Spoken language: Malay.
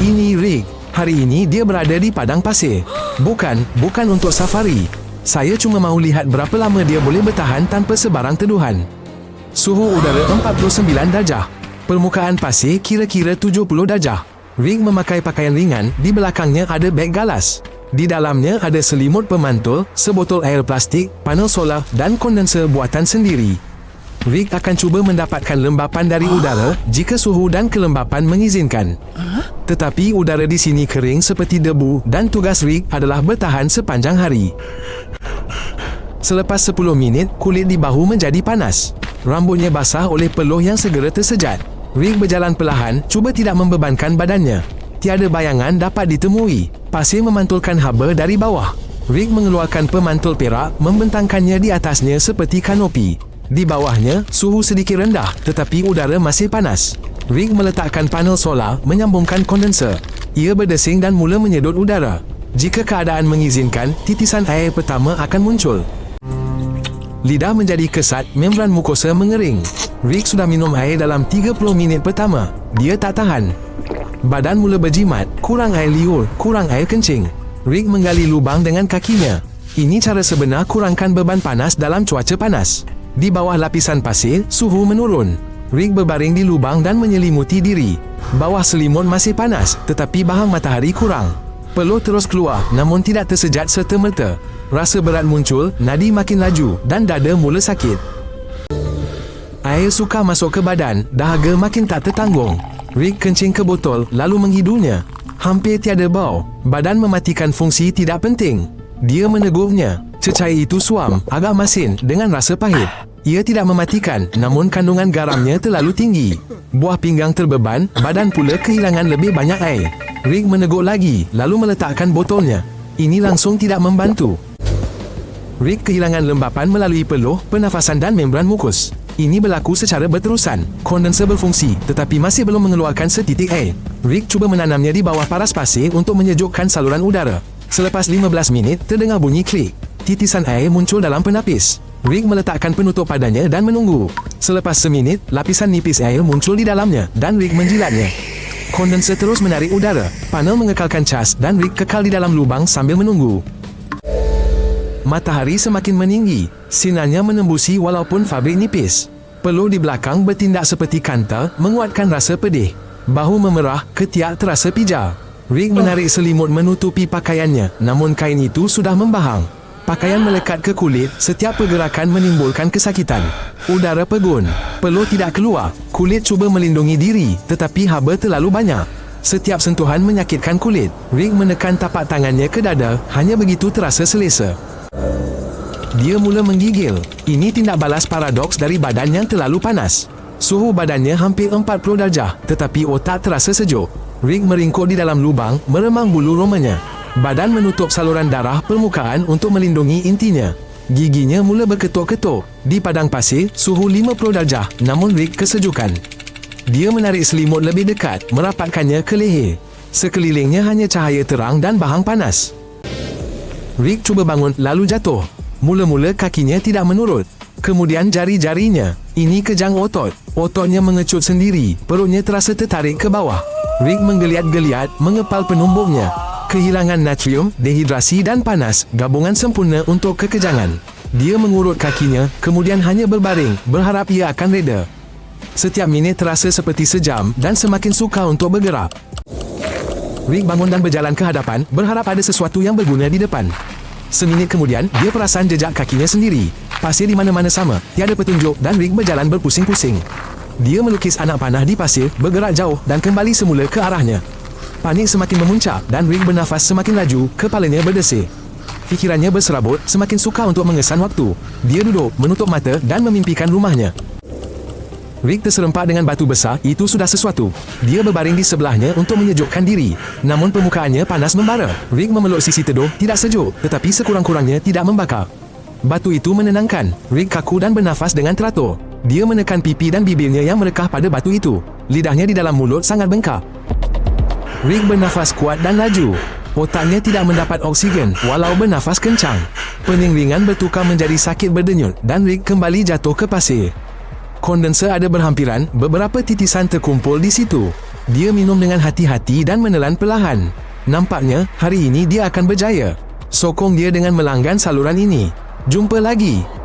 Ini Rick. Hari ini dia berada di padang pasir. Bukan untuk safari. Saya cuma mahu lihat berapa lama dia boleh bertahan tanpa sebarang teduhan. Suhu udara 49 darjah. Permukaan pasir kira-kira 70 darjah. Rick memakai pakaian ringan, di belakangnya ada beg galas. Di dalamnya ada selimut pemantul, sebotol air plastik, panel solar dan kondenser buatan sendiri. Rick akan cuba mendapatkan lembapan dari udara jika suhu dan kelembapan mengizinkan. Tetapi udara di sini kering seperti debu dan tugas Rick adalah bertahan sepanjang hari. Selepas 10 minit, kulit di bahu menjadi panas. Rambutnya basah oleh peluh yang segera tersejat. Rick berjalan perlahan, cuba tidak membebankan badannya. Tiada bayangan dapat ditemui. Pasir memantulkan haba dari bawah. Rick mengeluarkan pemantul perak, membentangkannya di atasnya seperti kanopi. Di bawahnya, suhu sedikit rendah tetapi udara masih panas. Rick meletakkan panel solar, menyambungkan kondenser. Ia berdesing dan mula menyedot udara. Jika keadaan mengizinkan, titisan air pertama akan muncul. Lidah menjadi kesat, membran mukosa mengering. Rick sudah minum air dalam 30 minit pertama. Dia tak tahan. Badan mula berjimat, kurang air liur, kurang air kencing. Rick menggali lubang dengan kakinya. Ini cara sebenar kurangkan beban panas dalam cuaca panas. Di bawah lapisan pasir, suhu menurun. Rick berbaring di lubang dan menyelimuti diri. Bawah selimut masih panas, tetapi bahang matahari kurang. Peluh terus keluar, namun tidak tersejat serta-merta. Rasa berat muncul, nadi makin laju dan dada mula sakit. Air sukar masuk ke badan, dahaga makin tak tertanggung. Rick kencing ke botol, lalu menghidungnya. Hampir tiada bau. Badan mematikan fungsi tidak penting. Dia menegurnya. Cecair itu suam, agak masin, dengan rasa pahit. Ia tidak mematikan, namun kandungan garamnya terlalu tinggi. Buah pinggang terbeban, badan pula kehilangan lebih banyak air. Rick menegur lagi, lalu meletakkan botolnya. Ini langsung tidak membantu. Rick kehilangan lembapan melalui peluh, pernafasan dan membran mukus. Ini berlaku secara berterusan. Kondenser berfungsi, tetapi masih belum mengeluarkan setitik air. Rick cuba menanamnya di bawah paras pasir untuk menyejukkan saluran udara. Selepas 15 minit, terdengar bunyi klik. Titisan air muncul dalam penapis. Rick meletakkan penutup padanya dan menunggu. Selepas seminit, lapisan nipis air muncul di dalamnya dan Rick menjilatnya. Kondenser terus menarik udara. Panel mengekalkan cas dan Rick kekal di dalam lubang sambil menunggu. Matahari semakin meninggi. Sinarnya menembusi walaupun fabrik nipis. Peluh di belakang bertindak seperti kanta, menguatkan rasa pedih. Bahu memerah, ketiak terasa pijar. Rick menarik selimut menutupi pakaiannya, namun kain itu sudah membahang. Pakaian melekat ke kulit, setiap pergerakan menimbulkan kesakitan. Udara pegun. Peluh tidak keluar. Kulit cuba melindungi diri, tetapi haba terlalu banyak. Setiap sentuhan menyakitkan kulit. Rick menekan tapak tangannya ke dada, hanya begitu terasa selesa. Dia mula menggigil. Ini tindak balas paradoks dari badan yang terlalu panas. Suhu badannya hampir 40 darjah, tetapi otak terasa sejuk. Rick meringkuk di dalam lubang, meremang bulu romanya. Badan menutup saluran darah permukaan untuk melindungi intinya. Giginya mula berketuk-ketuk. Di padang pasir, suhu 50 darjah, namun Rick kesejukan. Dia menarik selimut lebih dekat, merapatkannya ke leher. Sekelilingnya hanya cahaya terang dan bahang panas. Rick cuba bangun lalu jatuh. Mula-mula kakinya tidak menurut. Kemudian jari-jarinya. Ini kejang otot. Ototnya mengecut sendiri. Perutnya terasa tertarik ke bawah. Rick menggeliat-geliat, mengepal penumbuknya. Kehilangan natrium, dehidrasi dan panas, gabungan sempurna untuk kekejangan. Dia mengurut kakinya, kemudian hanya berbaring, berharap ia akan reda. Setiap minit terasa seperti sejam dan semakin sukar untuk bergerak. Rick bangun dan berjalan ke hadapan, berharap ada sesuatu yang berguna di depan. Seminit kemudian, dia perasan jejak kakinya sendiri. Pasir di mana-mana sama, tiada petunjuk dan Rick berjalan berpusing-pusing. Dia melukis anak panah di pasir, bergerak jauh dan kembali semula ke arahnya. Panik semakin memuncak dan Rick bernafas semakin laju, kepalanya berdesir. Fikirannya berserabut, semakin sukar untuk mengesan waktu. Dia duduk, menutup mata dan memimpikan rumahnya. Rick terserempak dengan batu besar, itu sudah sesuatu. Dia berbaring di sebelahnya untuk menyejukkan diri. Namun permukaannya panas membara. Rick memeluk sisi teduh, tidak sejuk, tetapi sekurang-kurangnya tidak membakar. Batu itu menenangkan. Rick kaku dan bernafas dengan teratur. Dia menekan pipi dan bibirnya yang merekah pada batu itu. Lidahnya di dalam mulut sangat bengkak. Rick bernafas kuat dan laju. Otaknya tidak mendapat oksigen walau bernafas kencang. Pening ringan bertukar menjadi sakit berdenyut dan Rick kembali jatuh ke pasir. Kondenser ada berhampiran, beberapa titisan terkumpul di situ. Dia minum dengan hati-hati dan menelan perlahan. Nampaknya, hari ini dia akan berjaya. Sokong dia dengan melanggan saluran ini. Jumpa lagi.